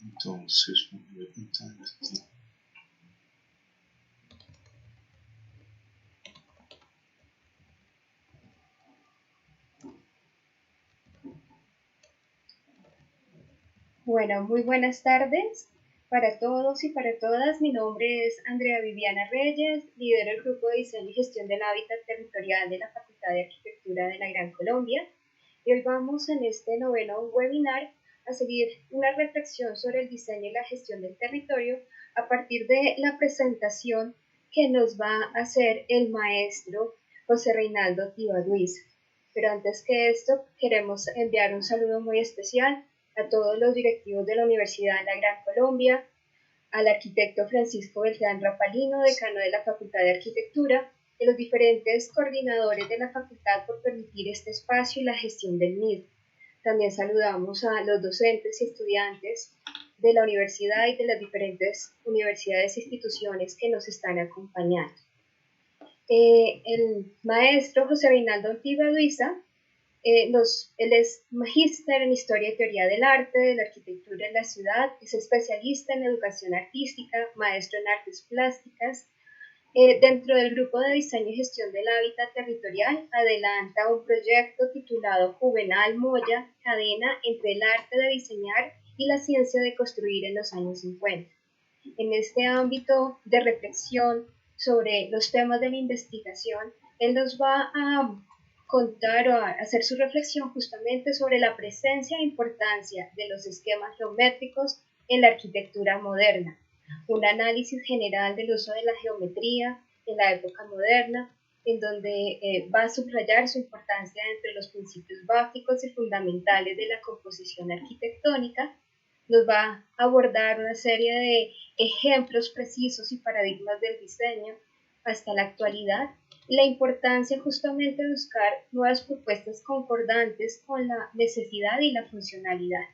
Entonces, voy a contar aquí. Bueno, muy buenas tardes para todos y para todas. Mi nombre es Andrea Viviana Reyes, lidero el grupo de diseño y gestión del hábitat territorial de la Facultad de Arquitectura de la Gran Colombia. Y hoy vamos en este noveno webinar a seguir una reflexión sobre el diseño y la gestión del territorio a partir de la presentación que nos va a hacer el maestro José Reinaldo Tibaduiza. Pero antes que esto, queremos enviar un saludo muy especial a todos los directivos de la Universidad de la Gran Colombia, al arquitecto Francisco Beltrán Rapalino, decano de la Facultad de Arquitectura, y los diferentes coordinadores de la facultad por permitir este espacio y la gestión del mismo. También saludamos a los docentes y estudiantes de la universidad y de las diferentes universidades e instituciones que nos están acompañando. El maestro José Reinaldo Tibaduiza él es magíster en Historia y Teoría del Arte, de la Arquitectura en la Ciudad, es especialista en Educación Artística, maestro en Artes Plásticas. Dentro del Grupo de Diseño y Gestión del Hábitat Territorial, adelanta un proyecto titulado Juvenal Moya, cadena entre el arte de diseñar y la ciencia de construir en los años 50. En este ámbito de reflexión sobre los temas de la investigación, él nos va a contar o a hacer su reflexión justamente sobre la presencia e importancia de los esquemas geométricos en la arquitectura moderna, un análisis general del uso de la geometría en la época moderna, en donde va a subrayar su importancia entre los principios básicos y fundamentales de la composición arquitectónica. Nos va a abordar una serie de ejemplos precisos y paradigmas del diseño hasta la actualidad, la importancia justamente de buscar nuevas propuestas concordantes con la necesidad y la funcionalidad.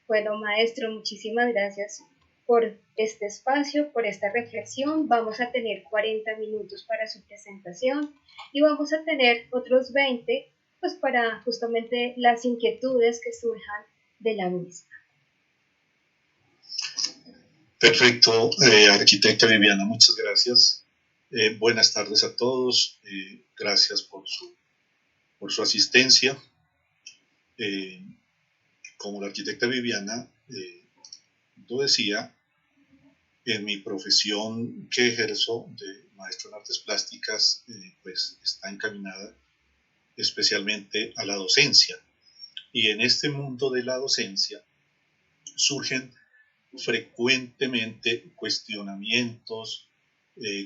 Bueno, maestro, muchísimas gracias por este espacio, por esta reflexión. Vamos a tener 40 minutos para su presentación y vamos a tener otros 20 pues para justamente las inquietudes que surjan de la misma. Perfecto, arquitecta Viviana, muchas gracias. Buenas tardes a todos. Gracias por su asistencia. Como la arquitecta Viviana lo decía, en mi profesión que ejerzo de maestro en artes plásticas, pues está encaminada especialmente a la docencia. Y en este mundo de la docencia surgen frecuentemente cuestionamientos,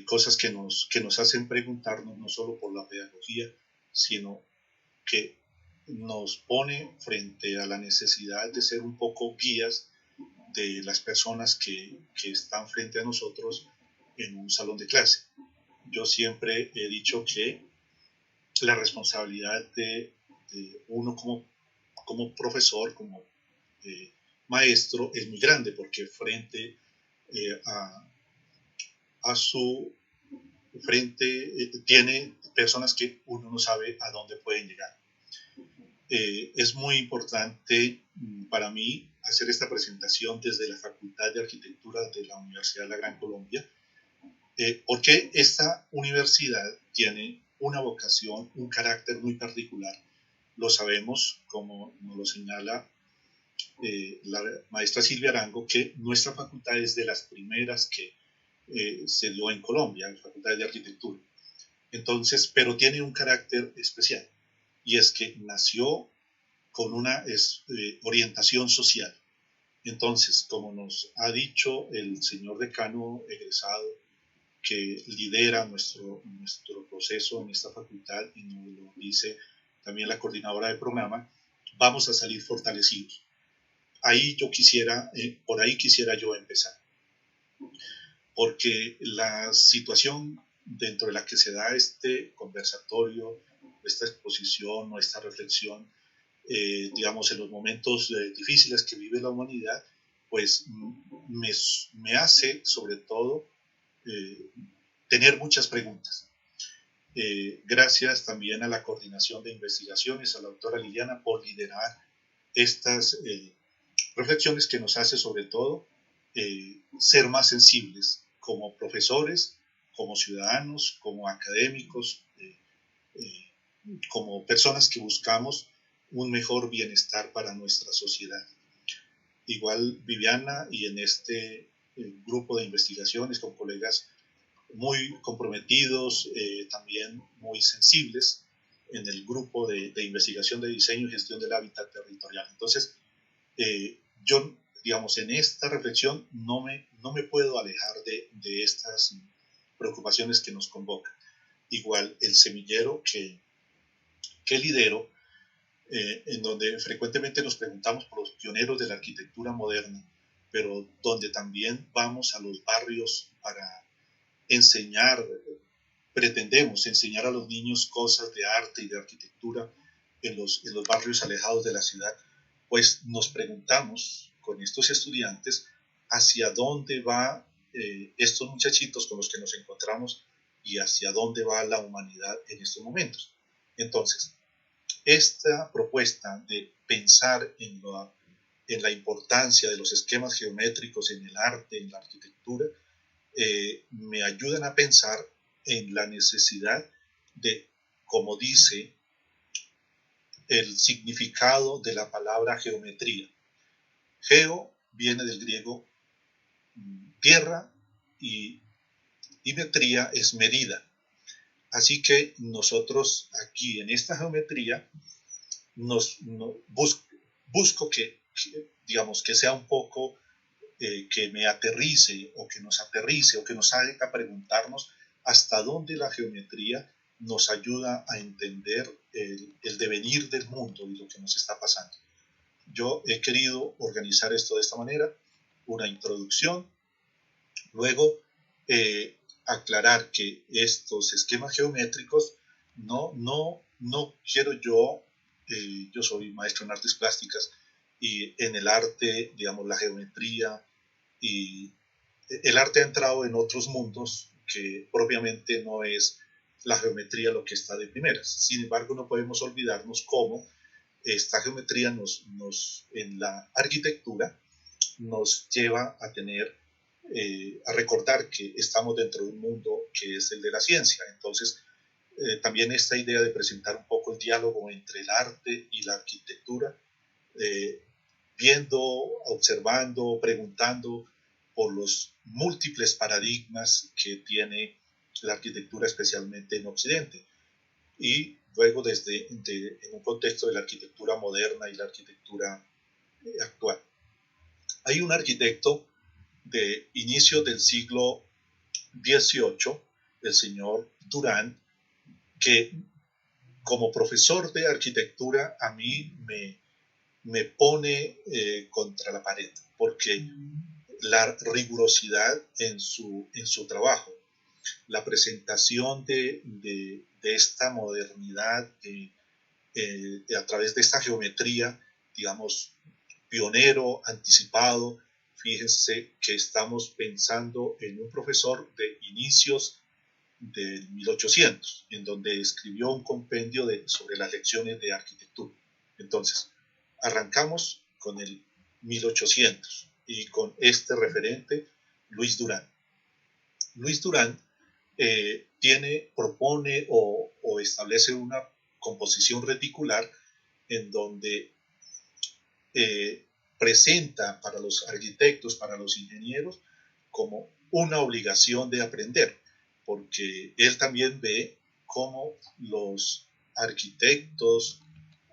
cosas que nos hacen preguntarnos no solo por la pedagogía, sino que nos pone frente a la necesidad de ser un poco guías de las personas que están frente a nosotros en un salón de clase. Yo siempre he dicho que la responsabilidad de uno como profesor, como maestro, es muy grande, porque frente a su frente tiene personas que uno no sabe a dónde pueden llegar. Es muy importante para mí hacer esta presentación desde la Facultad de Arquitectura de la Universidad de la Gran Colombia, porque esta universidad tiene una vocación, un carácter muy particular. Lo sabemos, como nos lo señala la maestra Silvia Arango, que nuestra facultad es de las primeras que se dio en Colombia, la Facultad de Arquitectura. Entonces, pero tiene un carácter especial, y es que nació con una orientación social. Entonces, como nos ha dicho el señor decano egresado, que lidera nuestro proceso en esta facultad, y nos lo dice también la coordinadora del programa, vamos a salir fortalecidos. Por ahí quisiera yo empezar, porque la situación dentro de la que se da este conversatorio, esta exposición o esta reflexión, digamos, en los momentos difíciles que vive la humanidad, pues me hace sobre todo tener muchas preguntas. Gracias también a la coordinación de investigaciones, a la doctora Liliana, por liderar estas reflexiones que nos hace sobre todo ser más sensibles como profesores, como ciudadanos, como académicos, como personas que buscamos un mejor bienestar para nuestra sociedad. Igual Viviana y en este grupo de investigaciones con colegas muy comprometidos, también muy sensibles en el grupo de investigación de diseño y gestión del hábitat territorial. Entonces, yo, digamos, en esta reflexión no me puedo alejar de estas preocupaciones que nos convocan. Igual el semillero que lidero, en donde frecuentemente nos preguntamos por los pioneros de la arquitectura moderna, pero donde también vamos a los barrios para enseñar, pretendemos enseñar a los niños cosas de arte y de arquitectura en los barrios alejados de la ciudad, pues nos preguntamos con estos estudiantes hacia dónde va estos muchachitos con los que nos encontramos y hacia dónde va la humanidad en estos momentos. Entonces, esta propuesta de pensar en la importancia de los esquemas geométricos en el arte, en la arquitectura, me ayudan a pensar en la necesidad de, como dice el significado de la palabra geometría. Geo viene del griego tierra y metría es medida. Así que nosotros aquí en esta geometría busco que, digamos, que sea un poco que me aterrice o que nos aterrice o que nos haga preguntarnos hasta dónde la geometría nos ayuda a entender el devenir del mundo y lo que nos está pasando. Yo he querido organizar esto de esta manera, una introducción, luego aclarar que estos esquemas geométricos no quiero yo soy maestro en artes plásticas y en el arte, digamos, la geometría y el arte ha entrado en otros mundos que propiamente no es la geometría lo que está de primeras. Sin embargo, no podemos olvidarnos cómo esta geometría en la arquitectura nos lleva a tener, a recordar que estamos dentro de un mundo que es el de la ciencia. Entonces, también esta idea de presentar un poco el diálogo entre el arte y la arquitectura, viendo, observando, preguntando por los múltiples paradigmas que tiene la arquitectura, especialmente en Occidente. Y luego en un contexto de la arquitectura moderna y la arquitectura actual. Hay un arquitecto de inicio del siglo XVIII, el señor Durán, que como profesor de arquitectura a mí me pone contra la pared, porque la rigurosidad en su trabajo, la presentación de esta modernidad a través de esta geometría, digamos, pionero, anticipado. Fíjense que estamos pensando en un profesor de inicios del 1800, en donde escribió un compendio sobre las lecciones de arquitectura. Entonces, arrancamos con el 1800 y con este referente, Luis Durán. Luis Durán propone o establece una composición reticular en donde presenta para los arquitectos, para los ingenieros, como una obligación de aprender, porque él también ve cómo los arquitectos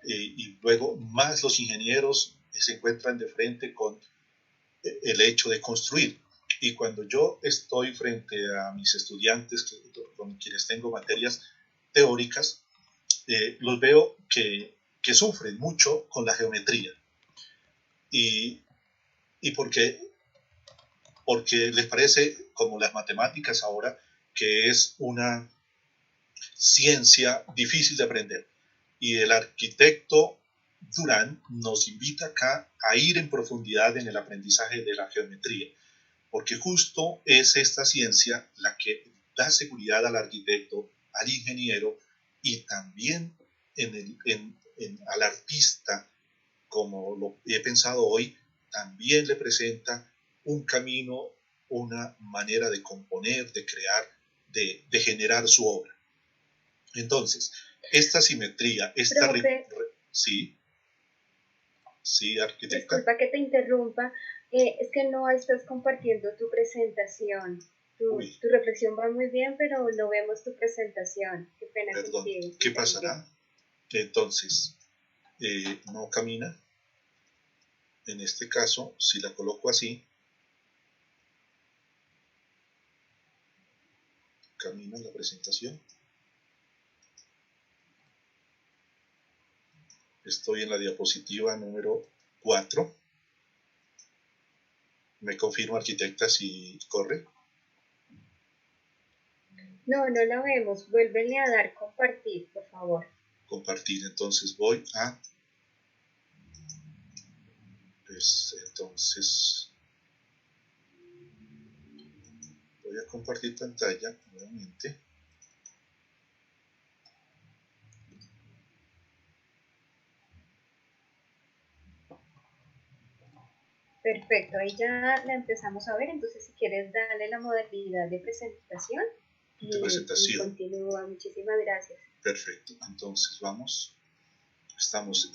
y luego más los ingenieros se encuentran de frente con el hecho de construir. Y cuando yo estoy frente a mis estudiantes, con quienes tengo materias teóricas, los veo que sufren mucho con la geometría. Y porque les parece, como las matemáticas ahora, que es una ciencia difícil de aprender. Y el arquitecto Durán nos invita acá a ir en profundidad en el aprendizaje de la geometría, porque justo es esta ciencia la que da seguridad al arquitecto, al ingeniero y también al artista, como lo he pensado hoy, también le presenta un camino, una manera de componer, de crear, de generar su obra. Entonces, esta simetría, sí, sí, arquitecta. Disculpa que te interrumpa, es que no estás compartiendo tu presentación. Tu reflexión va muy bien, pero no vemos tu presentación. Qué pena. Perdón, contigo. ¿Qué pasará? Entonces, no camina. En este caso, si la coloco así, camina la presentación. Estoy en la diapositiva número 4. ¿Me confirma, arquitecta, si corre? No, no la vemos. Vuélvele a dar compartir, por favor. Compartir. Entonces voy a... entonces... Voy a compartir pantalla nuevamente. Perfecto, ahí ya la empezamos a ver, entonces si quieres darle la modalidad de presentación y continúa. Muchísimas gracias. Perfecto, entonces vamos, estamos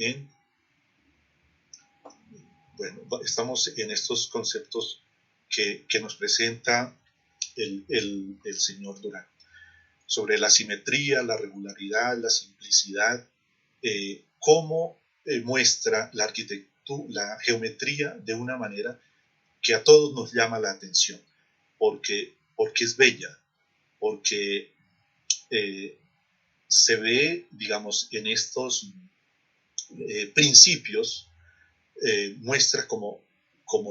en estos conceptos que nos presenta el señor Durán, sobre la simetría, la regularidad, la simplicidad, cómo muestra la arquitectura, la geometría de una manera que a todos nos llama la atención, porque es bella, porque se ve, digamos, en estos principios, muestra como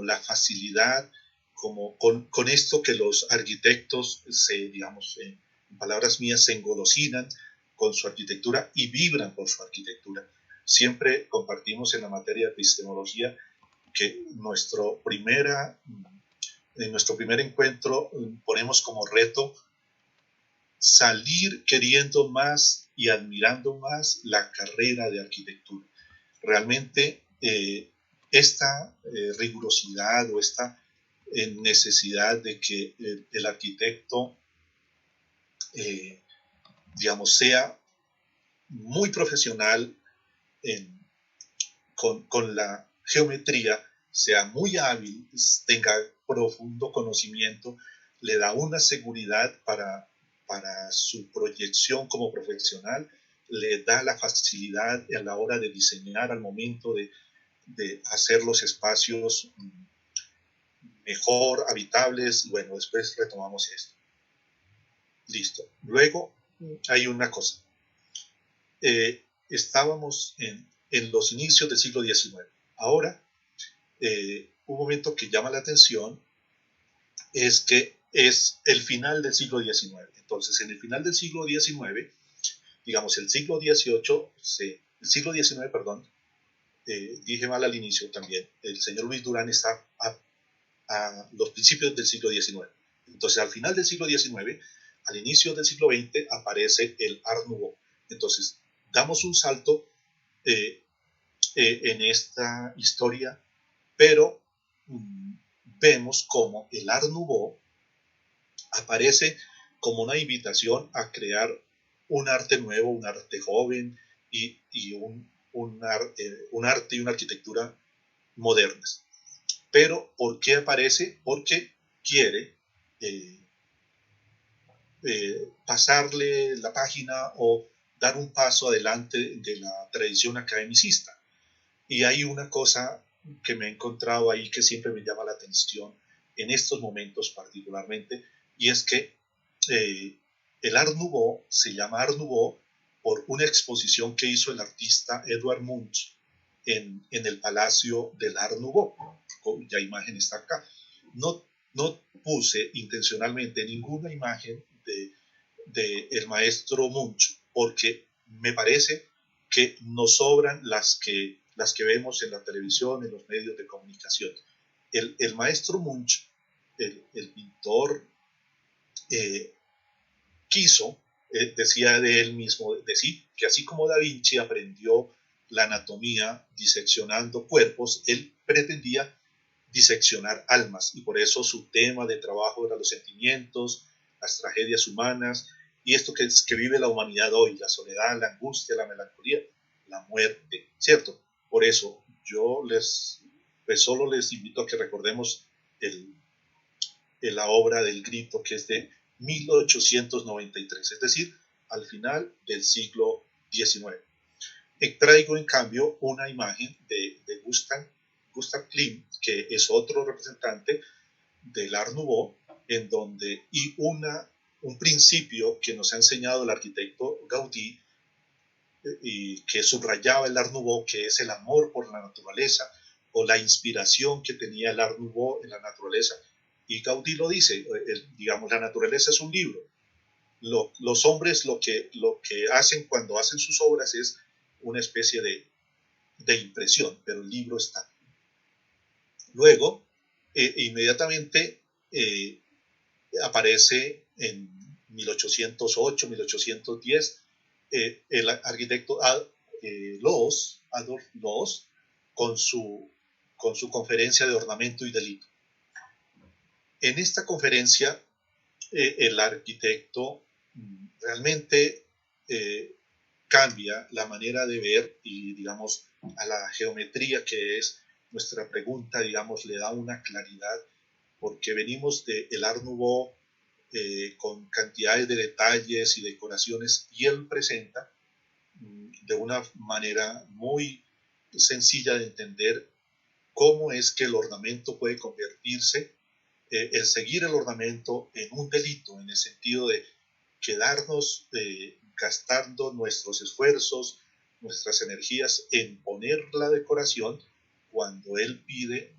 la facilidad, como con esto que los arquitectos digamos, en palabras mías, se engolosinan con su arquitectura y vibran por su arquitectura. Siempre compartimos en la materia de epistemología que en nuestro primer encuentro ponemos como reto salir queriendo más y admirando más la carrera de arquitectura. Realmente esta rigurosidad o esta necesidad de que el arquitecto, digamos, sea muy profesional con la geometría, sea muy hábil, tenga profundo conocimiento, le da una seguridad para su proyección como profesional, le da la facilidad a la hora de diseñar al momento de hacer los espacios mejor habitables. Bueno, después retomamos esto. Listo. Luego hay una cosa. Estábamos en los inicios del siglo XIX. Ahora, un momento que llama la atención es que es el final del siglo XIX. Entonces, en el final del siglo XIX, digamos, el siglo XIX, perdón, dije mal al inicio también, el señor Luis Durán está a los principios del siglo XIX. Entonces, al final del siglo XIX, al inicio del siglo XX, aparece el Art Nouveau. Entonces, damos un salto en esta historia, pero vemos cómo el Art Nouveau aparece como una invitación a crear un arte nuevo, un arte joven y un arte y una arquitectura modernas. Pero ¿por qué aparece? Porque quiere pasarle la página o dar un paso adelante de la tradición academicista. Y hay una cosa que me he encontrado ahí que siempre me llama la atención en estos momentos particularmente, y es que el Art Nouveau se llama Art Nouveau por una exposición que hizo el artista Edvard Munch en el Palacio del Art Nouveau, cuya imagen está acá. No puse intencionalmente ninguna imagen de el maestro Munch, porque me parece que nos sobran las que vemos en la televisión, en los medios de comunicación. El maestro Munch, el pintor, quiso, decía de él mismo, decir que así como Da Vinci aprendió la anatomía diseccionando cuerpos, él pretendía diseccionar almas, y por eso su tema de trabajo era los sentimientos, las tragedias humanas, y esto que vive la humanidad hoy, la soledad, la angustia, la melancolía, la muerte, ¿cierto? Por eso yo pues solo les invito a que recordemos la obra del Grito, que es de 1893, es decir, al final del siglo XIX. Traigo en cambio una imagen de Gustav Klimt, que es otro representante del Art Nouveau, en donde, un principio que nos ha enseñado el arquitecto Gaudí, y que subrayaba el Art Nouveau, que es el amor por la naturaleza, o la inspiración que tenía el Art Nouveau en la naturaleza. Y Gaudí lo dice, digamos, la naturaleza es un libro. Los hombres lo que hacen cuando hacen sus obras es una especie de impresión, pero el libro está. Luego, inmediatamente aparece en 1808, 1810, el arquitecto Adolf Loos con su conferencia de ornamento y delito. En esta conferencia, el arquitecto realmente cambia la manera de ver, y digamos a la geometría, que es nuestra pregunta, digamos, le da una claridad, porque venimos del Art Nouveau con cantidades de detalles y decoraciones, y él presenta de una manera muy sencilla de entender cómo es que el ornamento puede convertirse, el seguir el ornamento, en un delito, en el sentido de quedarnos gastando nuestros esfuerzos, nuestras energías en poner la decoración, cuando él pide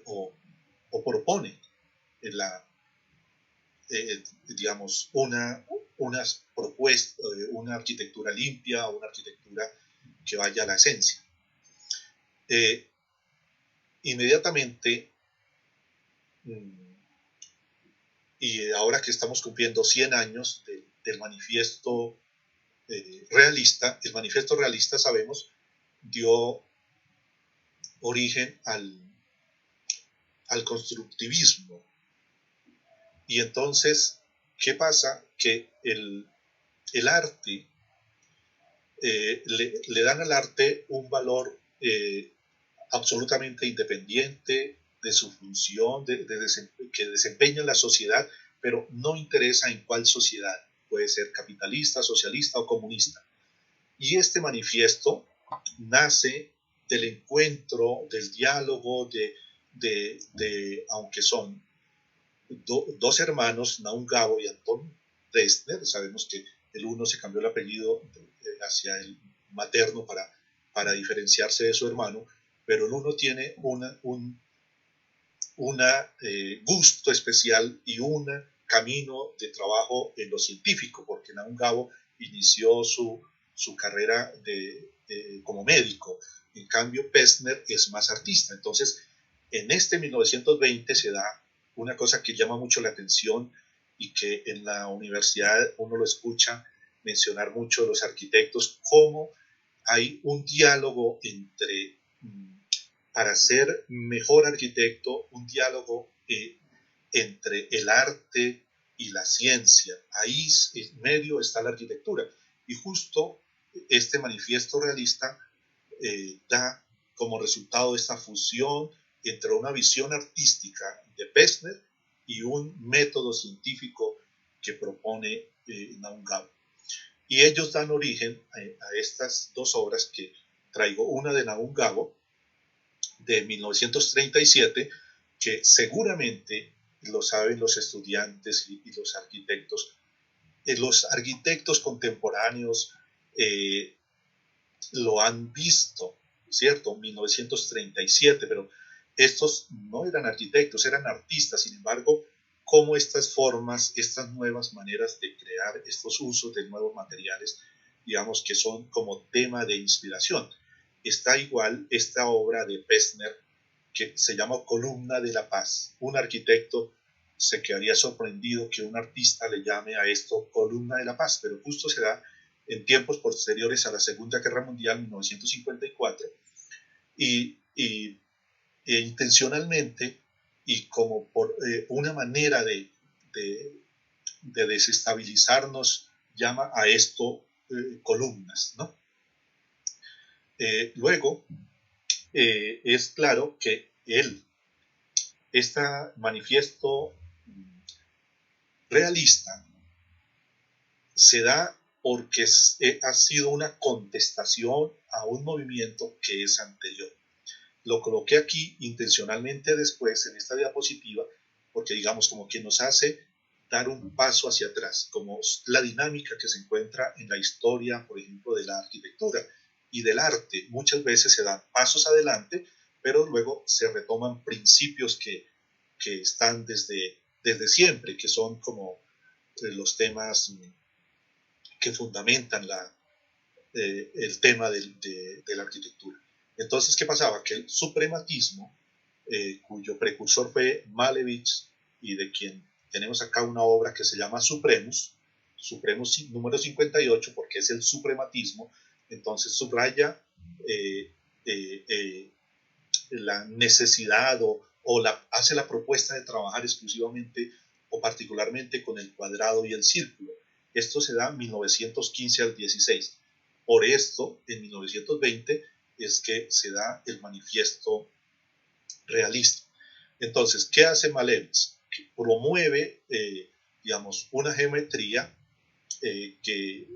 o propone digamos, unas propuestas, una arquitectura limpia, una arquitectura que vaya a la esencia. Inmediatamente, y ahora que estamos cumpliendo 100 años del manifiesto realista, el manifiesto realista, sabemos, dio origen al constructivismo. Y entonces, ¿qué pasa? Que el arte, le dan al arte un valor absolutamente independiente de su función que desempeña en la sociedad, pero no interesa en cuál sociedad, puede ser capitalista, socialista o comunista. Y este manifiesto nace del encuentro, del diálogo, aunque son dos hermanos, Naum Gabo y Anton Dresner. Sabemos que el uno se cambió el apellido hacia el materno para diferenciarse de su hermano, pero el uno tiene un gusto especial y un camino de trabajo en lo científico, porque Naum Gabo inició su carrera como médico. En cambio, Pestner es más artista. Entonces, en este 1920 se da una cosa que llama mucho la atención, y que en la universidad uno lo escucha mencionar mucho los arquitectos, cómo hay un diálogo para ser mejor arquitecto, un diálogo entre el arte y la ciencia. Ahí en medio está la arquitectura. Y justo este manifiesto realista da como resultado esta fusión entre una visión artística de Pestner y un método científico que propone Naum Gabo. Y ellos dan origen a estas dos obras que traigo, una de Naum Gabo de 1937, que seguramente lo saben los estudiantes y los arquitectos. Los arquitectos contemporáneos lo han visto, ¿cierto? 1937, pero estos no eran arquitectos, eran artistas. Sin embargo, cómo estas formas, estas nuevas maneras de crear, estos usos de nuevos materiales, digamos que son como tema de inspiración. Está igual esta obra de Pestner, que se llama Columna de la Paz. Un arquitecto se quedaría sorprendido que un artista le llame a esto Columna de la Paz, pero justo se da en tiempos posteriores a la Segunda Guerra Mundial, 1954, y intencionalmente y como por una manera de desestabilizarnos, llama a esto columnas, ¿no? Luego, es claro que este manifiesto realista se da porque ha sido una contestación a un movimiento que es anterior. Lo coloqué aquí intencionalmente después en esta diapositiva porque digamos como que nos hace dar un paso hacia atrás, como la dinámica que se encuentra en la historia, por ejemplo, de la arquitectura y del arte. Muchas veces se dan pasos adelante, pero luego se retoman principios que están desde siempre, que son como los temas que fundamentan el tema de la arquitectura. Entonces, ¿qué pasaba? Que el suprematismo, cuyo precursor fue Malevich y de quien tenemos acá una obra que se llama Supremus número 58, porque es el suprematismo, entonces subraya la necesidad hace la propuesta de trabajar exclusivamente o particularmente con el cuadrado y el círculo. Esto se da en 1915 al 16. Por esto, en 1920 es que se da el manifiesto realista. Entonces, ¿qué hace Malevich? Que promueve, digamos, una geometría que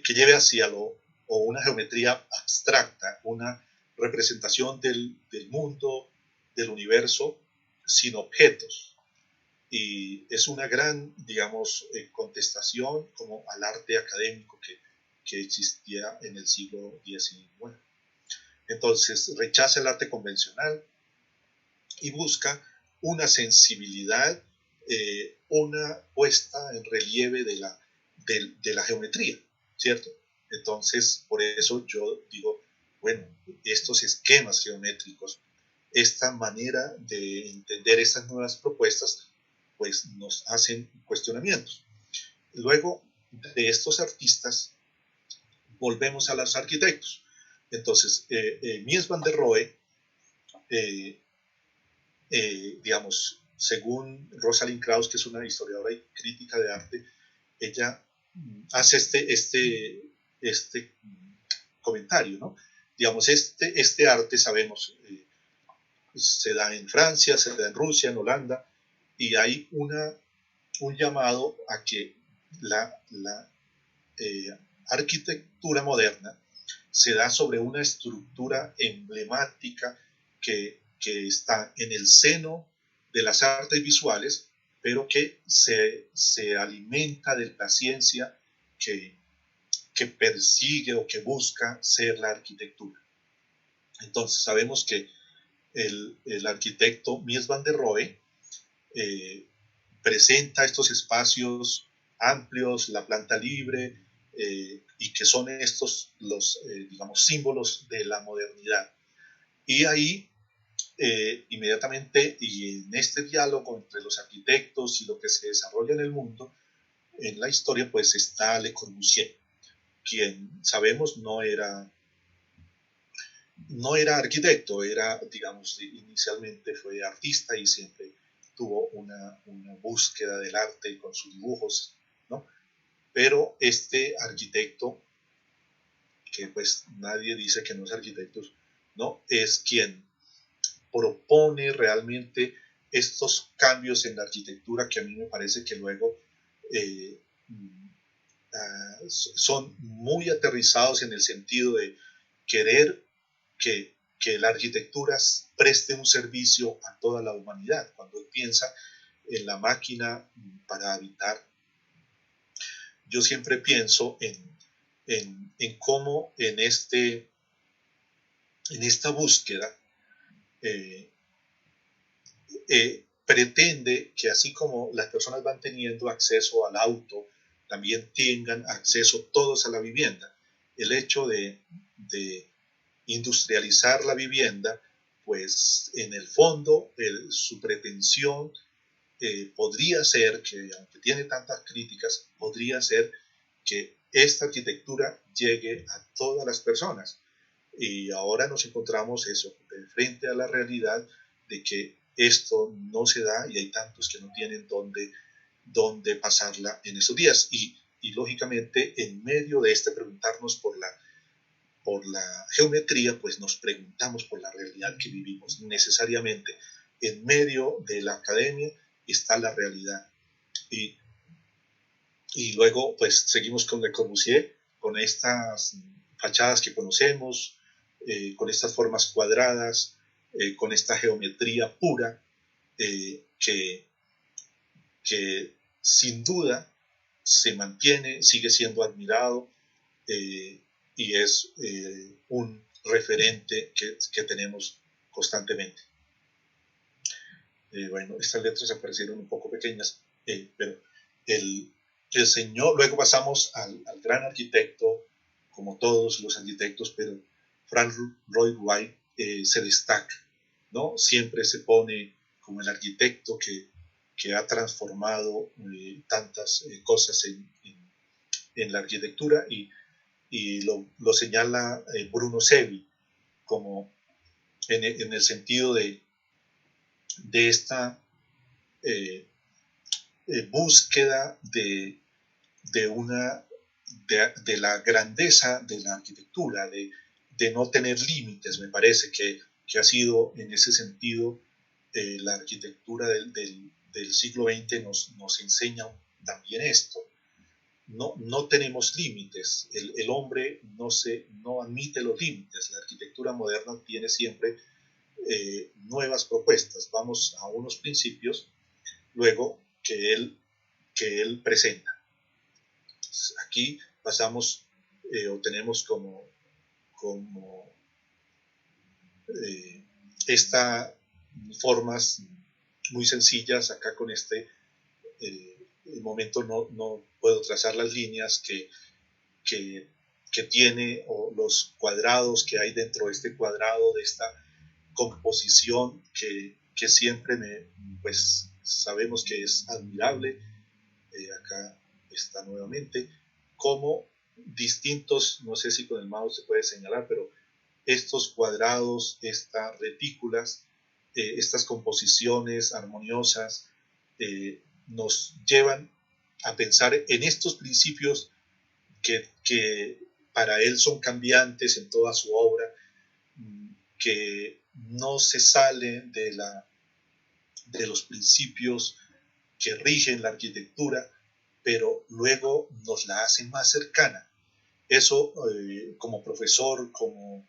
lleve hacia o una geometría abstracta, una representación del mundo, del universo, sin objetos. Y es una gran, digamos, contestación como al arte académico que existía en el siglo XIX. Entonces, rechaza el arte convencional y busca una sensibilidad, una puesta en relieve de la geometría, ¿cierto? Entonces, por eso yo digo, bueno, estos esquemas geométricos, esta manera de entender estas nuevas propuestas, pues nos hacen cuestionamientos. Luego de estos artistas, volvemos a los arquitectos. Entonces, Mies van der Rohe, digamos, según Rosalind Krauss, que es una historiadora y crítica de arte, ella hace este comentario, ¿no? Digamos, este arte, sabemos, se da en Francia, se da en Rusia, en Holanda, y hay un llamado a que la arquitectura moderna se da sobre una estructura emblemática que está en el seno de las artes visuales, pero que se alimenta de la ciencia que persigue o que busca ser la arquitectura. Entonces sabemos que el arquitecto Mies van der Rohe presenta estos espacios amplios, la planta libre, y que son estos los, digamos, símbolos de la modernidad. Y ahí, inmediatamente, y en este diálogo entre los arquitectos y lo que se desarrolla en el mundo, en la historia, pues está Le Corbusier, quien sabemos no era arquitecto, era, digamos, inicialmente fue artista y siempre tuvo una búsqueda del arte con sus dibujos, ¿no? Pero este arquitecto, que pues nadie dice que no es arquitecto, ¿no? Es quien propone realmente estos cambios en la arquitectura que a mí me parece que luego son muy aterrizados en el sentido de querer que la arquitectura preste un servicio a toda la humanidad. Cuando él piensa en la máquina para habitar, yo siempre pienso en cómo en esta búsqueda pretende que así como las personas van teniendo acceso al auto, también tengan acceso todos a la vivienda. El hecho de industrializar la vivienda, pues en el fondo su pretensión podría ser que, aunque tiene tantas críticas, podría ser que esta arquitectura llegue a todas las personas. Y ahora nos encontramos eso, de frente a la realidad de que esto no se da y hay tantos que no tienen dónde pasarla en esos días. Y lógicamente, en medio de este preguntarnos por la geometría, pues nos preguntamos por la realidad que vivimos. Necesariamente, en medio de la academia está la realidad. Y, y luego, pues seguimos con Le Corbusier, con estas fachadas que conocemos, con estas formas cuadradas, con esta geometría pura, que sin duda se mantiene, sigue siendo admirado, y es un referente que tenemos constantemente. Bueno, estas letras aparecieron un poco pequeñas, pero el señor, luego pasamos al gran arquitecto, como todos los arquitectos, pero Frank Lloyd Wright se destaca, ¿no? Siempre se pone como el arquitecto que ha transformado tantas cosas en la arquitectura, y lo señala Bruno Sevi como en el sentido de esta eh, búsqueda de la grandeza de la arquitectura, de no tener límites. Me parece que ha sido en ese sentido la arquitectura del siglo XX nos enseña también esto. No tenemos límites, el hombre no admite los límites, la arquitectura moderna tiene siempre nuevas propuestas, vamos a unos principios luego que él presenta. Aquí pasamos o tenemos como estas formas muy sencillas. Acá con este momento no puedo trazar las líneas que tiene, o los cuadrados que hay dentro de este cuadrado, de esta composición que siempre pues sabemos que es admirable. Acá está nuevamente, como distintos, no sé si con el mouse se puede señalar, pero estos cuadrados, estas retículas, estas composiciones armoniosas, nos llevan a pensar en estos principios que para él son cambiantes en toda su obra, que no se sale de los principios que rigen la arquitectura, pero luego nos la hacen más cercana. Eso, como profesor, como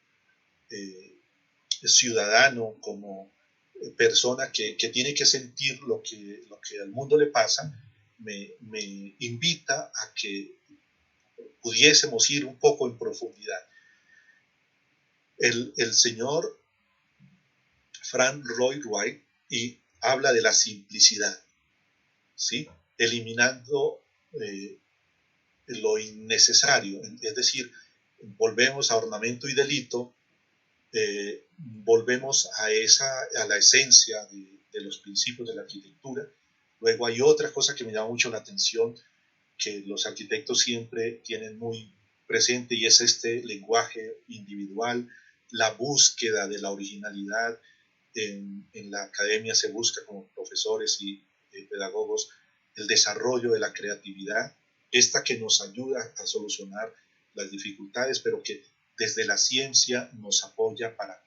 ciudadano, como persona que tiene que sentir lo que al mundo le pasa, me invita a que pudiésemos ir un poco en profundidad. El señor Frank Lloyd Wright y habla de la simplicidad, ¿sí? Eliminando lo innecesario, es decir, volvemos a ornamento y delito, volvemos a la esencia de los principios de la arquitectura. Luego hay otra cosa que me llama mucho la atención, que los arquitectos siempre tienen muy presente, y es este lenguaje individual, la búsqueda de la originalidad. En la academia se busca, como profesores y pedagogos, el desarrollo de la creatividad, esta que nos ayuda a solucionar las dificultades, pero que desde la ciencia nos apoya para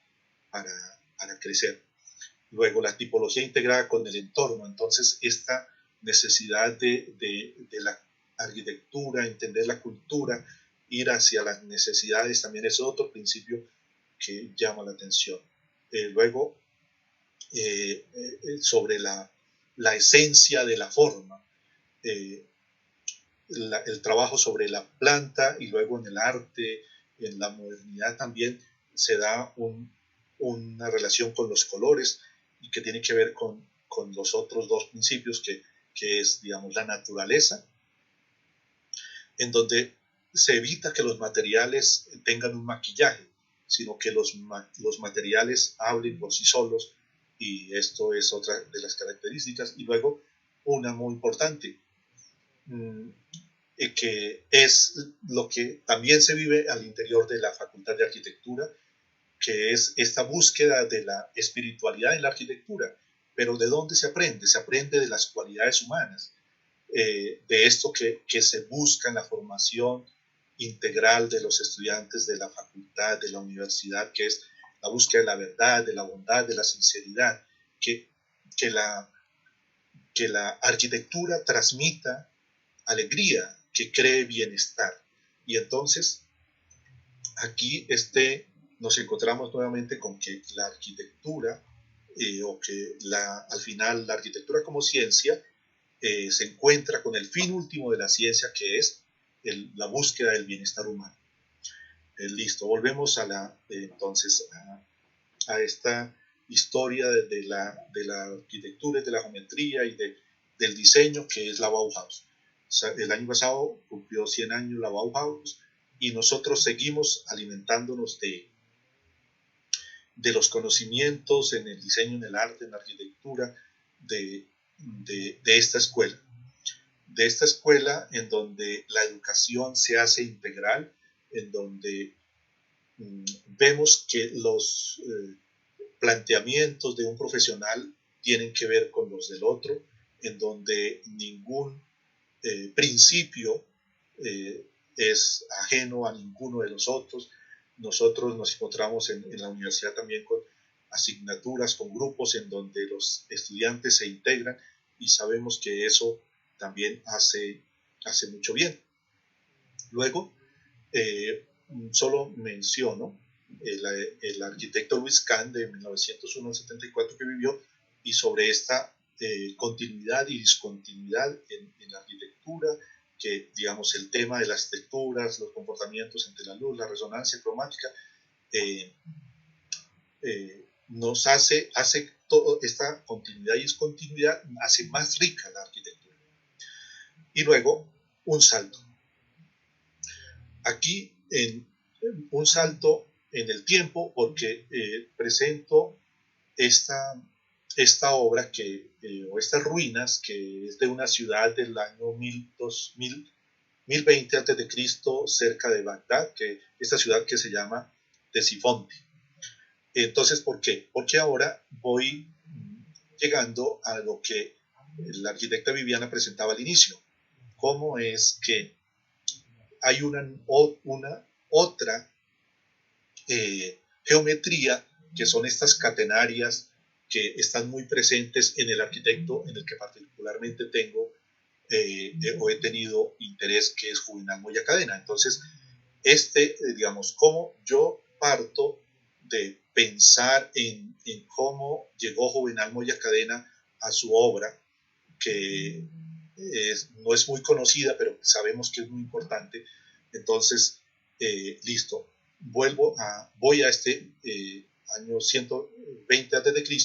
crecer. Luego, la tipología integrada con el entorno. Entonces, esta necesidad de la arquitectura, entender la cultura, ir hacia las necesidades, también es otro principio que llama la atención. Luego, sobre la esencia de la forma, el trabajo sobre la planta, y luego en el arte, en la modernidad también se da una relación con los colores, y que tiene que ver con los otros dos principios, que es, digamos, la naturaleza, en donde se evita que los materiales tengan un maquillaje, sino que los materiales hablen por sí solos, y esto es otra de las características. Y luego una muy importante, que es lo que también se vive al interior de la Facultad de Arquitectura, que es esta búsqueda de la espiritualidad en la arquitectura. Pero ¿de dónde se aprende? Se aprende de las cualidades humanas, de esto que se busca en la formación integral de los estudiantes de la facultad, de la universidad, que es la búsqueda de la verdad, de la bondad, de la sinceridad, que, que, la, que la arquitectura transmita alegría, que cree bienestar. Y entonces aquí nos encontramos nuevamente con que la arquitectura, o que al final la arquitectura como ciencia, se encuentra con el fin último de la ciencia, que es la búsqueda del bienestar humano. Listo, volvemos entonces a esta historia de la arquitectura, de la geometría y del diseño, que es la Bauhaus. O sea, el año pasado cumplió 100 años la Bauhaus y nosotros seguimos alimentándonos de los conocimientos en el diseño, en el arte, en la arquitectura de esta escuela. De esta escuela en donde la educación se hace integral, en donde vemos que los planteamientos de un profesional tienen que ver con los del otro, en donde ningún principio es ajeno a ninguno de los otros. Nosotros nos encontramos en la universidad también con asignaturas, con grupos en donde los estudiantes se integran y sabemos que eso también hace mucho bien. Luego, solo menciono el arquitecto Louis Kahn de 1901 al 74 que vivió, y sobre esta continuidad y discontinuidad en la arquitectura, que digamos el tema de las texturas, los comportamientos entre la luz, la resonancia cromática, nos hace toda esta continuidad y discontinuidad, hace más rica la arquitectura. Y luego, un salto. Aquí, un salto en el tiempo, porque presento esta obra o estas ruinas, que es de una ciudad del año 1020 a.C., cerca de Bagdad, esta ciudad que se llama Ctesifonte. Entonces, ¿por qué? Porque ahora voy llegando a lo que la arquitecta Viviana presentaba al inicio. ¿Cómo es que hay una otra geometría, que son estas catenarias que están muy presentes en el arquitecto en el que particularmente tengo o he tenido interés, que es Juvenal Moya Cadena? Entonces, digamos, cómo yo parto de pensar en cómo llegó Juvenal Moya Cadena a su obra, que no es muy conocida, pero sabemos que es muy importante. Entonces, listo, voy a este año 120 a.C.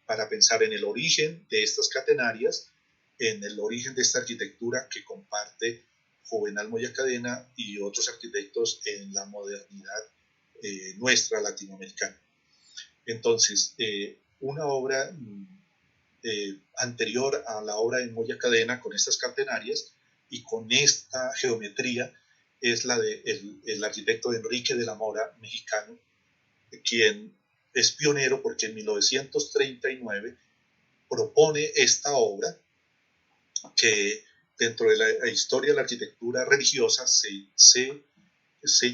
para pensar en el origen de estas catenarias, en el origen de esta arquitectura que comparte Juvenal Moya Cadena y otros arquitectos en la modernidad nuestra latinoamericana. Entonces, una obra anterior a la obra de Moya Cadena, con estas catenarias y con esta geometría, es la del arquitecto Enrique de la Mora, mexicano, quien es pionero porque en 1939 propone esta obra que dentro de la historia de la arquitectura religiosa se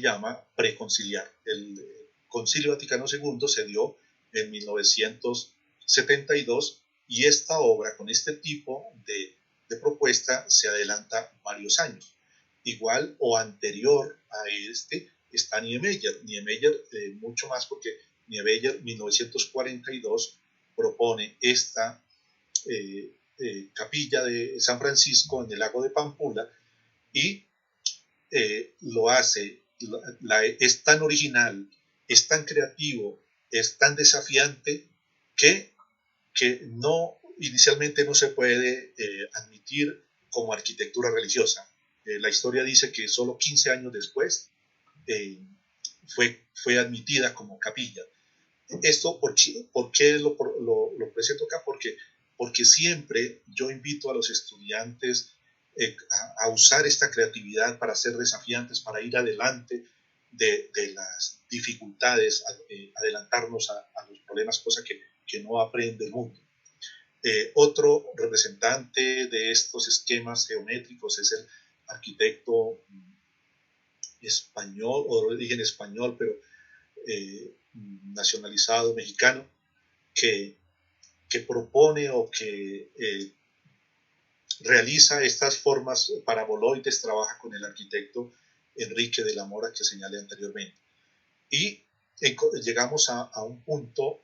llama preconciliar. El Concilio Vaticano II se dio en 1972 y esta obra, con este tipo de propuesta, se adelanta varios años. Igual o anterior a está Niemeyer. Niemeyer mucho más, porque Niemeyer en 1942 propone esta capilla de San Francisco en el lago de Pampula, y lo hace, es tan original, es tan creativo, es tan desafiante que inicialmente no se puede admitir como arquitectura religiosa. La historia dice que solo 15 años después fue admitida como capilla. Esto, ¿por qué lo presento acá? Porque siempre yo invito a los estudiantes a usar esta creatividad para ser desafiantes, para ir adelante, de las dificultades, adelantarnos a los problemas, cosa que no aprende el mundo. Otro representante de estos esquemas geométricos es el arquitecto español, o de origen español, pero nacionalizado mexicano, que propone o que realiza estas formas paraboloides, trabaja con el arquitecto Enrique de la Mora que señalé anteriormente. Y llegamos a un punto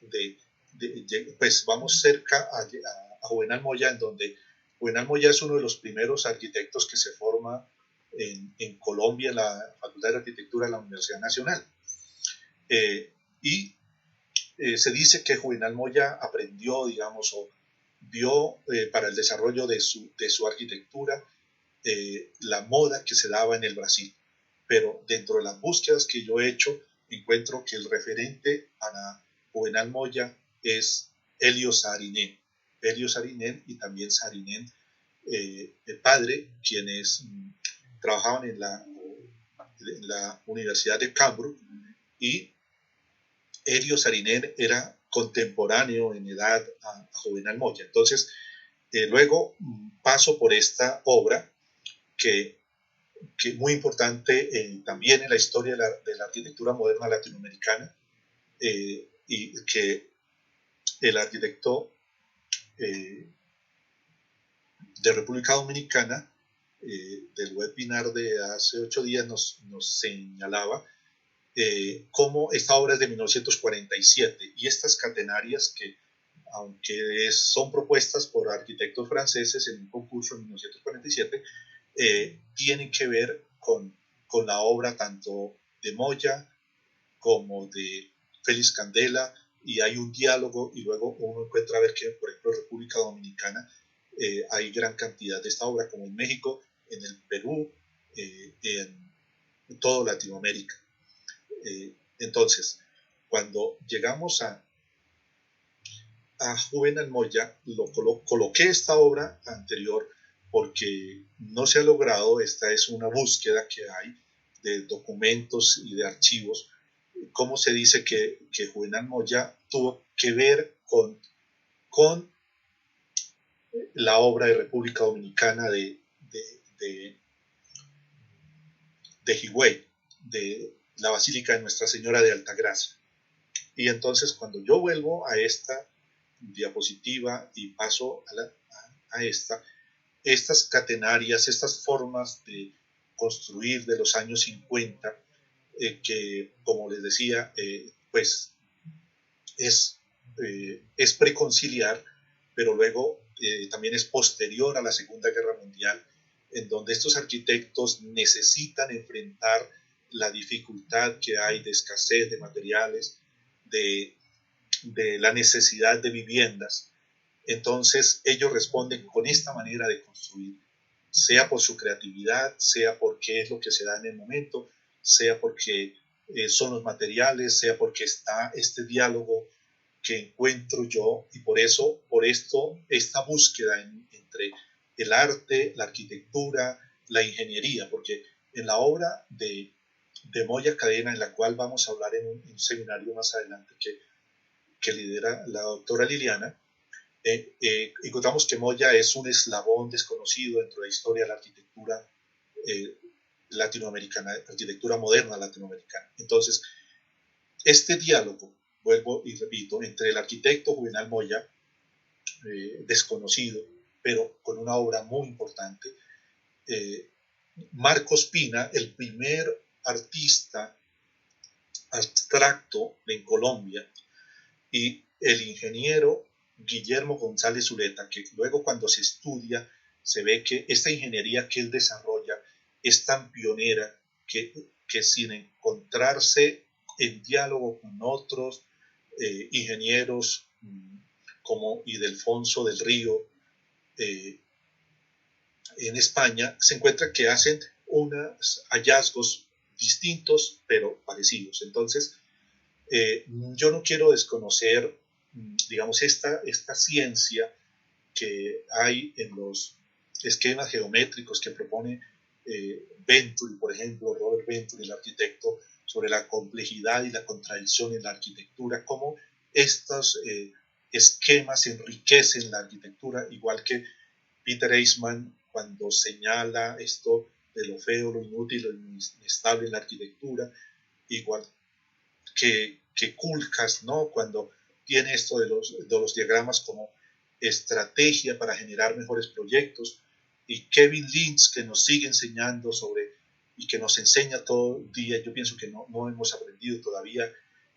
pues vamos cerca a Juvenal Moya, en donde Juvenal Moya es uno de los primeros arquitectos que se forma en Colombia, en la Facultad de Arquitectura de la Universidad Nacional. Y se dice que Juvenal Moya aprendió, digamos, o vio para el desarrollo de su arquitectura la moda que se daba en el Brasil. Pero dentro de las búsquedas que yo he hecho, encuentro que el referente para Juvenal Moya es Elio Saarinen. Elio Saarinen y también Saarinen, el padre, quienes trabajaban en la Universidad de Cambridge, y Elio Saarinen era contemporáneo en edad a Juvenal Moya. Entonces, luego paso por esta obra que muy importante también en la historia de la arquitectura moderna latinoamericana, y que el arquitecto de República Dominicana, del webinar de hace 8 días, nos señalaba cómo esta obra es de 1947 y estas catenarias que, aunque son propuestas por arquitectos franceses en un concurso en 1947, tienen que ver con la obra tanto de Moya como de Félix Candela, y hay un diálogo, y luego uno encuentra a ver que, por ejemplo, en República Dominicana hay gran cantidad de esta obra, como en México, en el Perú, en toda Latinoamérica. Entonces, cuando llegamos a Juvenal Moya, coloqué esta obra anterior porque no se ha logrado. Esta es una búsqueda que hay de documentos y de archivos. ¿Cómo se dice que Juvenal Moya tuvo que ver con la obra de República Dominicana de Higüey, de la Basílica de Nuestra Señora de Altagracia? Y entonces, cuando yo vuelvo a esta diapositiva y paso a estas catenarias, estas formas de construir de los años 50, que, como les decía, pues es preconciliar, pero luego también es posterior a la Segunda Guerra Mundial, en donde estos arquitectos necesitan enfrentar la dificultad que hay de escasez de materiales, de la necesidad de viviendas. Entonces ellos responden con esta manera de construir, sea por su creatividad, sea porque es lo que se da en el momento, sea porque son los materiales, sea porque está este diálogo que encuentro yo, y por esto esta búsqueda entre el arte, la arquitectura, la ingeniería, porque en la obra de Moya Cadena, en la cual vamos a hablar en un seminario más adelante que lidera la doctora Liliana, encontramos que Moya es un eslabón desconocido dentro de la historia de la arquitectura latinoamericana, arquitectura moderna latinoamericana. Entonces, este diálogo, vuelvo y repito, entre el arquitecto Juvenal Moya, desconocido, pero con una obra muy importante, Marcos Pina, el primer artista abstracto en Colombia, y el ingeniero Guillermo González Zuleta, que luego, cuando se estudia, se ve que esta ingeniería que él desarrolla es tan pionera que sin encontrarse en diálogo con otros ingenieros como Ildefonso del Río en España, se encuentra que hacen unos hallazgos distintos pero parecidos. Entonces, yo no quiero desconocer, digamos, esta ciencia que hay en los esquemas geométricos que propone Venturi, por ejemplo, Robert Venturi, el arquitecto, sobre la complejidad y la contradicción en la arquitectura, cómo estos esquemas enriquecen la arquitectura, igual que Peter Eastman cuando señala esto de lo feo, lo inútil, lo inestable en la arquitectura, igual que Kulkas, ¿no? Cuando tiene esto de los diagramas como estrategia para generar mejores proyectos, y Kevin Lynch que nos sigue enseñando sobre y que nos enseña todo el día. Yo pienso que no hemos aprendido todavía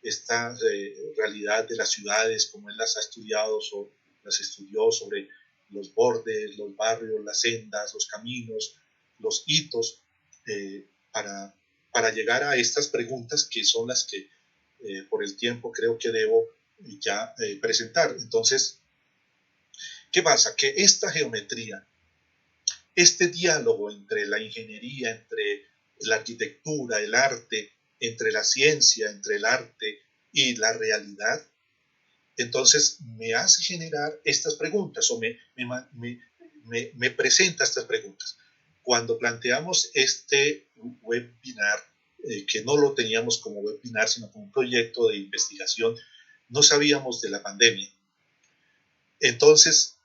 esta realidad de las ciudades como él las ha estudiado, las estudió sobre los bordes, los barrios, las sendas, los caminos, los hitos, para llegar a estas preguntas que son las que por el tiempo creo que debo ya presentar. Entonces, ¿qué pasa? Que esta geometría, este diálogo entre la ingeniería, entre la arquitectura, el arte, entre la ciencia, entre el arte y la realidad, entonces me hace generar estas preguntas o me presenta estas preguntas. Cuando planteamos este webinar, que no lo teníamos como webinar, sino como un proyecto de investigación, no sabíamos de la pandemia. Entonces,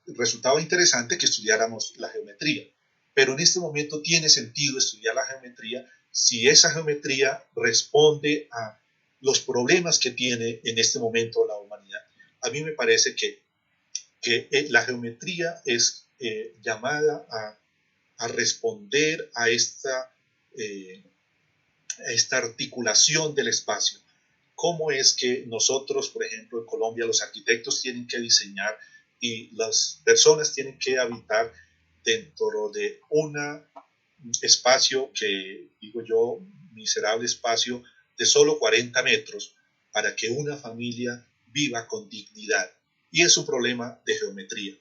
resultaba interesante que estudiáramos la geometría, pero en este momento tiene sentido estudiar la geometría si esa geometría responde a los problemas que tiene en este momento la humanidad. A mí me parece que la geometría es llamada a responder a esta articulación del espacio. ¿Cómo es que nosotros, por ejemplo, en Colombia, los arquitectos tienen que diseñar y las personas tienen que habitar dentro de un espacio que, digo yo, miserable espacio de solo 40 metros para que una familia viva con dignidad? Y es un problema de geometría.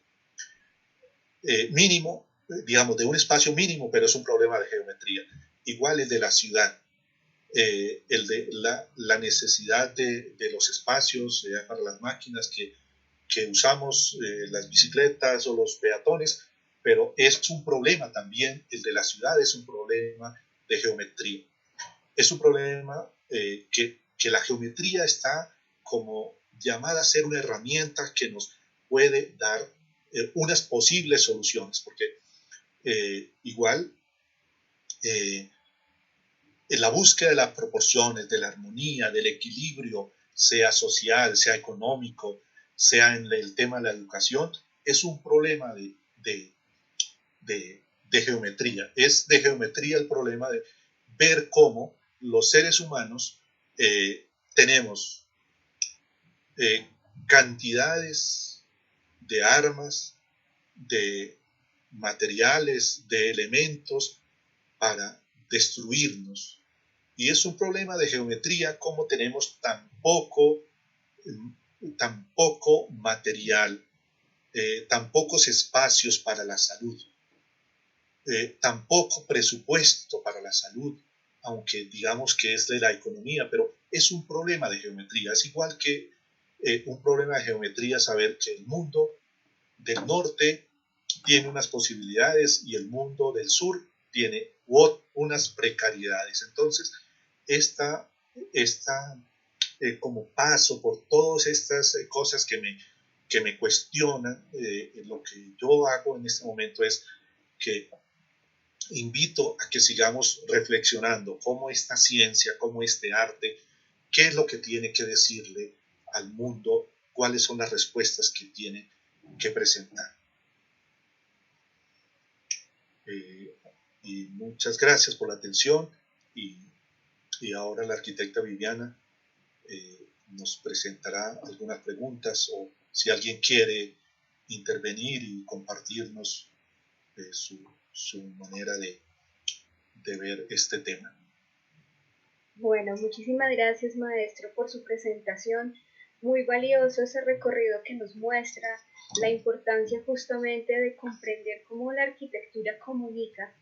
Mínimo, digamos, de un espacio mínimo, pero es un problema de geometría. Igual el de la ciudad. El de la necesidad de los espacios para las máquinas que usamos, las bicicletas o los peatones, pero es un problema también, el de la ciudad es un problema de geometría. Es un problema que la geometría está como llamada a ser una herramienta que nos puede dar unas posibles soluciones, porque igual en la búsqueda de las proporciones, de la armonía, del equilibrio, sea social, sea económico, sea en el tema de la educación, es un problema de geometría. Es de geometría el problema de ver cómo los seres humanos tenemos cantidades de armas, de materiales, de elementos para destruirnos. Y es un problema de geometría cómo tenemos tan poco material, tan pocos espacios para la salud, tan poco presupuesto para la salud, aunque digamos que es de la economía, pero es un problema de geometría. Es igual que un problema de geometría saber que el mundo del norte tiene unas posibilidades y el mundo del sur tiene unas precariedades. Entonces, esta como paso por todas estas cosas que me cuestionan, lo que yo hago en este momento es que invito a que sigamos reflexionando cómo esta ciencia, cómo este arte, qué es lo que tiene que decirle al mundo, cuáles son las respuestas que tiene que presentar. Y muchas gracias por la atención y ahora la arquitecta Viviana nos presentará algunas preguntas o si alguien quiere intervenir y compartirnos su manera de ver este tema. Bueno, muchísimas gracias, maestro, por su presentación. Muy valioso ese recorrido que nos muestra la importancia justamente de comprender cómo la arquitectura comunica,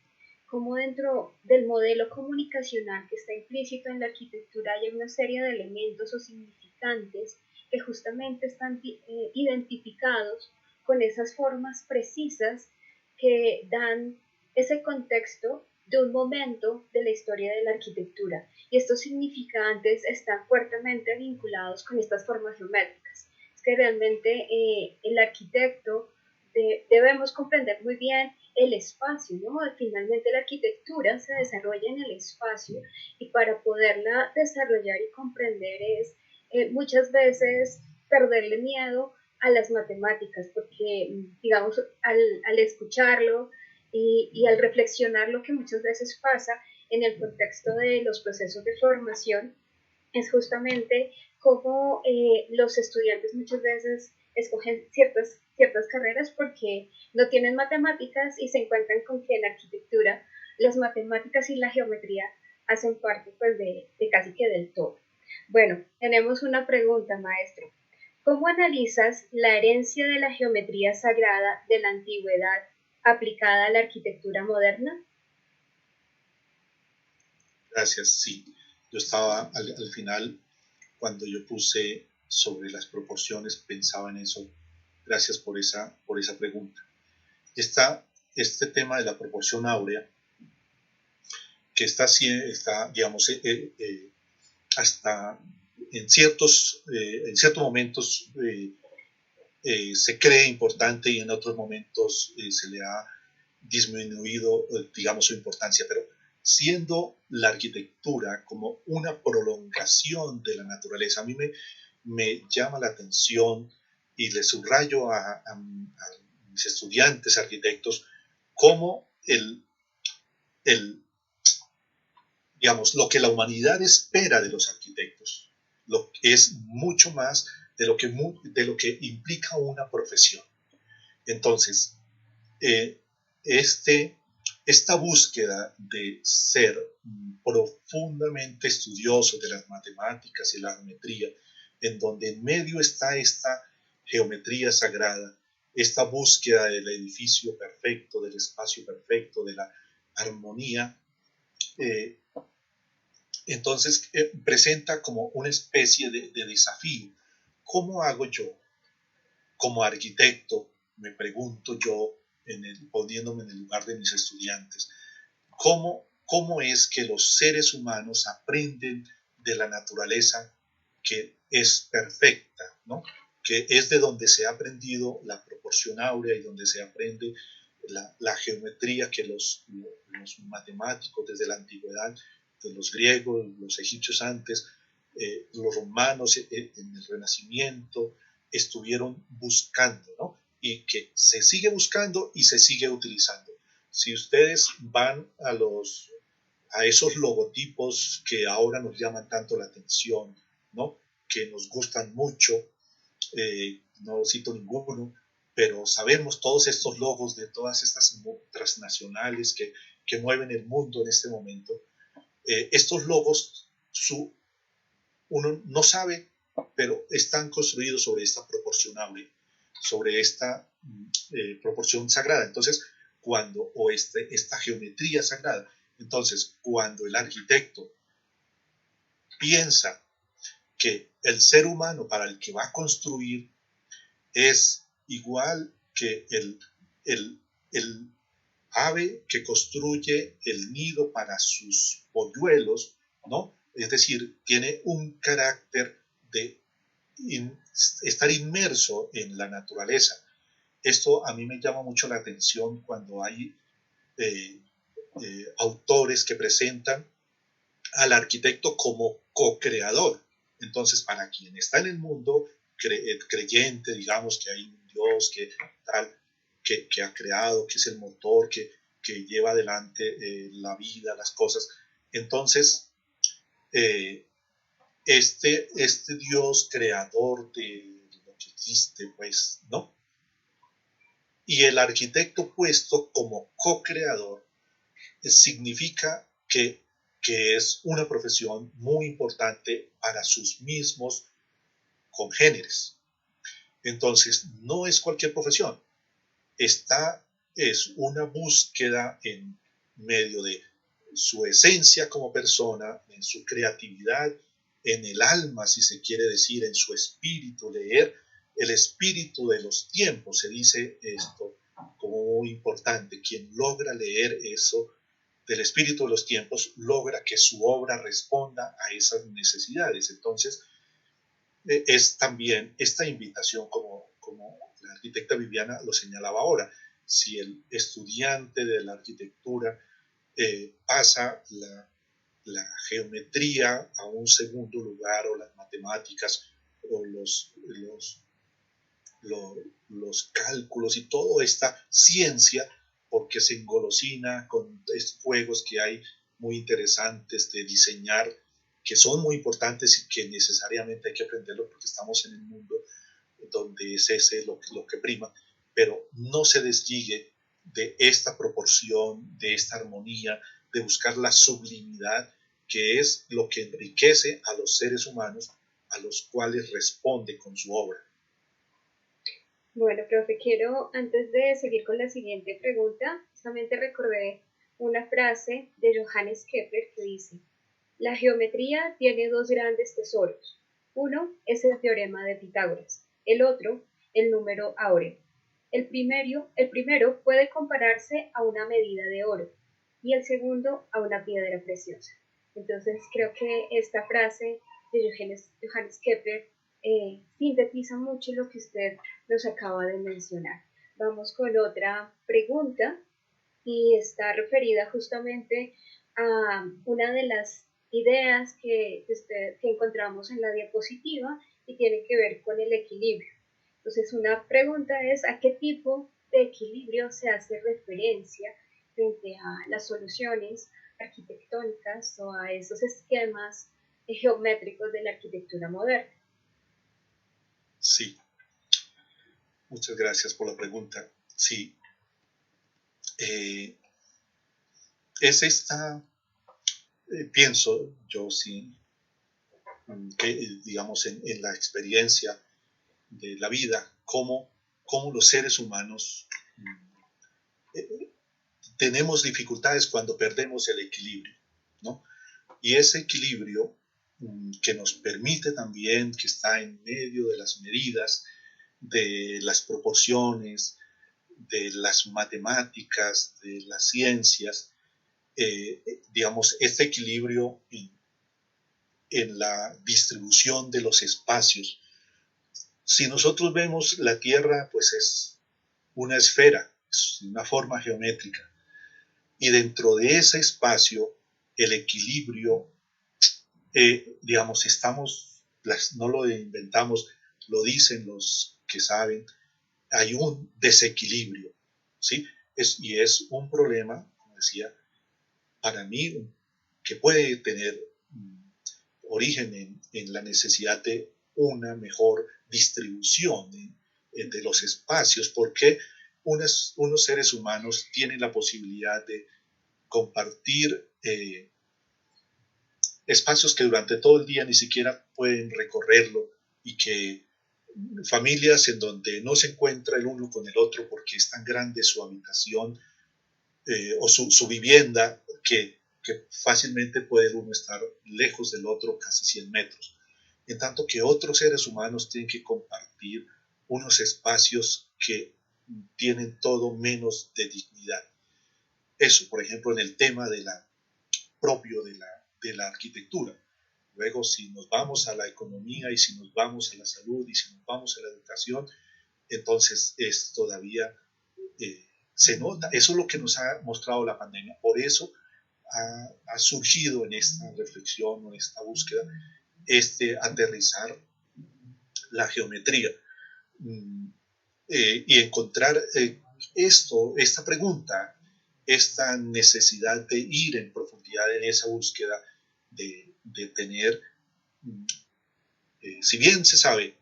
cómo dentro del modelo comunicacional que está implícito en la arquitectura hay una serie de elementos o significantes que justamente están identificados con esas formas precisas que dan ese contexto de un momento de la historia de la arquitectura. Y estos significantes están fuertemente vinculados con estas formas geométricas. Es que realmente el arquitecto debemos comprender muy bien el espacio, ¿no? Finalmente la arquitectura se desarrolla en el espacio y para poderla desarrollar y comprender es muchas veces perderle miedo a las matemáticas, porque digamos al escucharlo y al reflexionar lo que muchas veces pasa en el contexto de los procesos de formación, es justamente cómo los estudiantes muchas veces escogen ciertas carreras porque no tienen matemáticas y se encuentran con que en la arquitectura las matemáticas y la geometría hacen parte pues de casi que del todo. Bueno, tenemos una pregunta, maestro. ¿Cómo analizas la herencia de la geometría sagrada de la antigüedad aplicada a la arquitectura moderna? Gracias, sí. Yo estaba al final, cuando yo puse sobre las proporciones, pensaba en eso. Gracias por esa pregunta. Está este tema de la proporción áurea, que está digamos, hasta en ciertos momentos se cree importante y en otros momentos se le ha disminuido, digamos, su importancia, pero siendo la arquitectura como una prolongación de la naturaleza, a mí me llama la atención y le subrayo a mis estudiantes arquitectos cómo digamos, lo que la humanidad espera de los arquitectos es mucho más de lo que implica una profesión. Entonces, eh, esta búsqueda de ser profundamente estudioso de las matemáticas y la geometría, en donde en medio está esta geometría sagrada, esta búsqueda del edificio perfecto, del espacio perfecto, de la armonía, eh, entonces presenta como una especie de desafío. ¿Cómo hago yo como arquitecto? Me pregunto yo, poniéndome en el lugar de mis estudiantes, ¿cómo es que los seres humanos aprenden de la naturaleza que es perfecta, ¿no? Que es de donde se ha aprendido la proporción áurea y donde se aprende la geometría que los matemáticos desde la antigüedad, de los griegos, los egipcios antes, los romanos en el Renacimiento, estuvieron buscando, ¿no? Y que se sigue buscando y se sigue utilizando. Si ustedes van a esos logotipos que ahora nos llaman tanto la atención, ¿no? Que nos gustan mucho, no cito ninguno, pero sabemos todos estos logos de todas estas transnacionales que mueven el mundo en este momento. Estos logos, uno no sabe, pero están construidos sobre esta proporción áurea, sobre esta proporción sagrada. Entonces, esta geometría sagrada. Entonces, cuando el arquitecto piensa que el ser humano para el que va a construir es igual que el ave que construye el nido para sus polluelos, ¿no? Es decir, tiene un carácter de estar inmerso en la naturaleza. Esto a mí me llama mucho la atención cuando hay autores que presentan al arquitecto como co-creador. Entonces, para quien está en el mundo creyente, digamos que hay un Dios que ha creado, que es el motor, que lleva adelante la vida, las cosas. Entonces, este Dios creador de lo que existe, pues, ¿no? Y el arquitecto puesto como co-creador significa que es una profesión muy importante para sus mismos congéneres. Entonces, no es cualquier profesión. Es una búsqueda en medio de su esencia como persona, en su creatividad, en el alma, si se quiere decir, en su espíritu, leer el espíritu de los tiempos, se dice esto como muy importante. Quien logra leer eso del espíritu de los tiempos logra que su obra responda a esas necesidades. Entonces, es también esta invitación, como la arquitecta Viviana lo señalaba ahora, si el estudiante de la arquitectura pasa la geometría a un segundo lugar, o las matemáticas, o los cálculos y toda esta ciencia, porque se engolosina con estos juegos que hay muy interesantes de diseñar, que son muy importantes y que necesariamente hay que aprenderlo porque estamos en el mundo donde es ese lo que prima, pero no se desligue de esta proporción, de esta armonía, de buscar la sublimidad, que es lo que enriquece a los seres humanos a los cuales responde con su obra. Bueno, profe, quiero, antes de seguir con la siguiente pregunta, justamente recordé una frase de Johannes Kepler que dice: la geometría tiene dos grandes tesoros. Uno es el teorema de Pitágoras, el otro, el número áureo. El primero puede compararse a una medida de oro y el segundo a una piedra preciosa. Entonces creo que esta frase de Johannes Kepler sintetiza mucho lo que usted nos acaba de mencionar. Vamos con otra pregunta y está referida justamente a una de las ideas que encontramos en la diapositiva y tiene que ver con el equilibrio. Entonces, una pregunta es: ¿a qué tipo de equilibrio se hace referencia frente a las soluciones arquitectónicas o a esos esquemas geométricos de la arquitectura moderna? Sí, muchas gracias por la pregunta. Sí, es esta, pienso yo, sí, que digamos en la experiencia de la vida, cómo los seres humanos tenemos dificultades cuando perdemos el equilibrio, ¿no? Y ese equilibrio que nos permite también, que está en medio de las medidas, de las proporciones, de las matemáticas, de las ciencias, digamos, este equilibrio en la distribución de los espacios. Si nosotros vemos la Tierra, pues es una esfera, es una forma geométrica. Y dentro de ese espacio, el equilibrio, digamos, no lo inventamos, lo dicen los que saben, hay un desequilibrio, ¿sí? Y es un problema, como decía, para mí, que puede tener origen en la necesidad de una mejor distribución de los espacios, porque unos seres humanos tienen la posibilidad de compartir espacios que durante todo el día ni siquiera pueden recorrerlo, y que familias en donde no se encuentra el uno con el otro porque es tan grande su habitación o su vivienda, que fácilmente puede uno estar lejos del otro casi 100 metros. En tanto que otros seres humanos tienen que compartir unos espacios que tienen todo menos de dignidad. Eso, por ejemplo, en el tema propio de la arquitectura. Luego, si nos vamos a la economía, y si nos vamos a la salud, y si nos vamos a la educación, entonces es todavía, se nota. Eso es lo que nos ha mostrado la pandemia. Por eso ha surgido en esta reflexión, en esta búsqueda, aterrizar la geometría y encontrar esta pregunta, esta necesidad de ir en profundidad en esa búsqueda de tener, si bien se sabe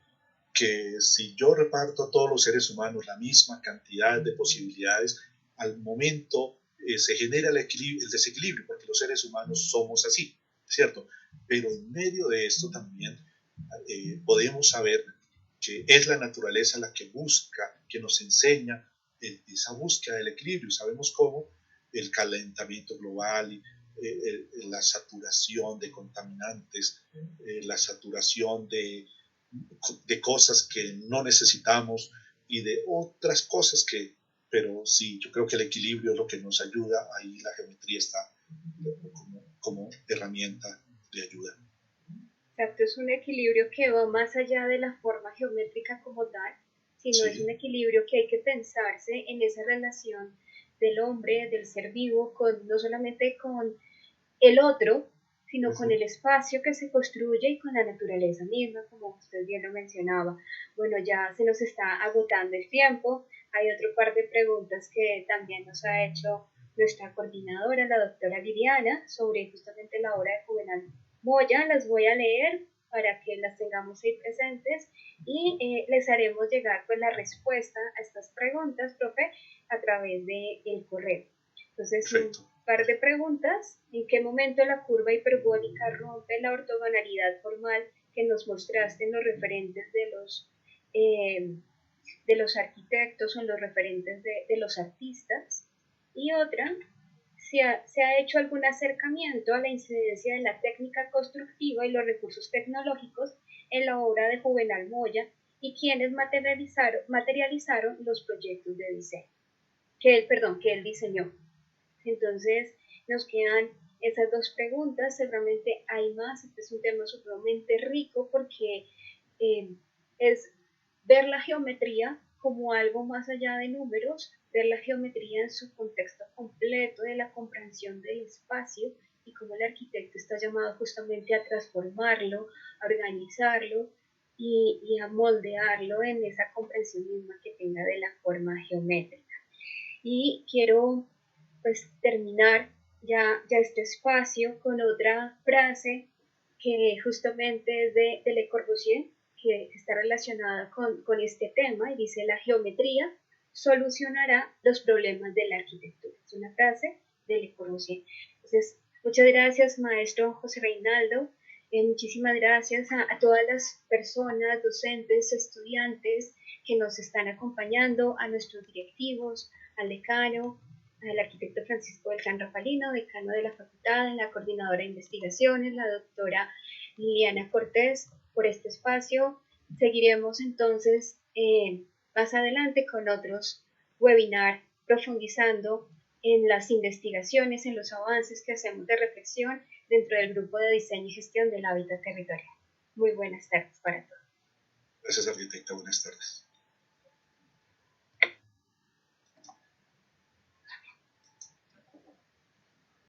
que si yo reparto a todos los seres humanos la misma cantidad de posibilidades, al momento se genera el desequilibrio, porque los seres humanos somos así, ¿cierto? Pero en medio de esto también podemos saber que es la naturaleza la que busca, que nos enseña esa búsqueda del equilibrio. Sabemos cómo el calentamiento global, la saturación de contaminantes, la saturación de cosas que no necesitamos, y de otras cosas pero sí, yo creo que el equilibrio es lo que nos ayuda. Ahí la geometría está como herramienta de ayuda. Exacto, es un equilibrio que va más allá de la forma geométrica como tal, sino es un equilibrio que hay que pensarse en esa relación del hombre, del ser vivo, no solamente con el otro, sino con el espacio que se construye y con la naturaleza misma, como usted bien lo mencionaba. Bueno, ya se nos está agotando el tiempo. Hay otro par de preguntas que también nos ha hecho nuestra coordinadora, la doctora Liliana, sobre justamente la obra de Juvenal Moya. Las voy a leer para que las tengamos ahí presentes y les haremos llegar pues la respuesta a estas preguntas, profe, a través del correo. Entonces, Perfecto. un par de preguntas. ¿En qué momento la curva hiperbólica rompe la ortogonalidad formal que nos mostraste en los referentes de los arquitectos o en los referentes de los artistas? Y otra, se ha hecho algún acercamiento a la incidencia de la técnica constructiva y los recursos tecnológicos en la obra de Juvenal Moya y quienes materializaron los proyectos de diseño que él diseñó. Entonces, nos quedan esas dos preguntas. Seguramente hay más. Este es un tema supremamente rico porque es ver la geometría como algo más allá de números, ver la geometría en su contexto completo de la comprensión del espacio y cómo el arquitecto está llamado justamente a transformarlo, a organizarlo y a moldearlo en esa comprensión misma que tenga de la forma geométrica. Y quiero pues terminar ya este espacio con otra frase que justamente es de Le Corbusier, que está relacionada con este tema y dice: la geometría solucionará los problemas de la arquitectura. Es una frase de Le Corbusier. Entonces, muchas gracias, maestro José Reinaldo. Muchísimas gracias a todas las personas, docentes, estudiantes que nos están acompañando, a nuestros directivos, al decano, al arquitecto Francisco Beltrán Rafalino, decano de la facultad, la coordinadora de investigaciones, la doctora Liliana Cortés, por este espacio. Seguiremos entonces más adelante con otros webinars profundizando en las investigaciones, en los avances que hacemos de reflexión dentro del grupo de diseño y gestión del hábitat territorial. Muy buenas tardes para todos. Gracias, arquitecta. Buenas tardes.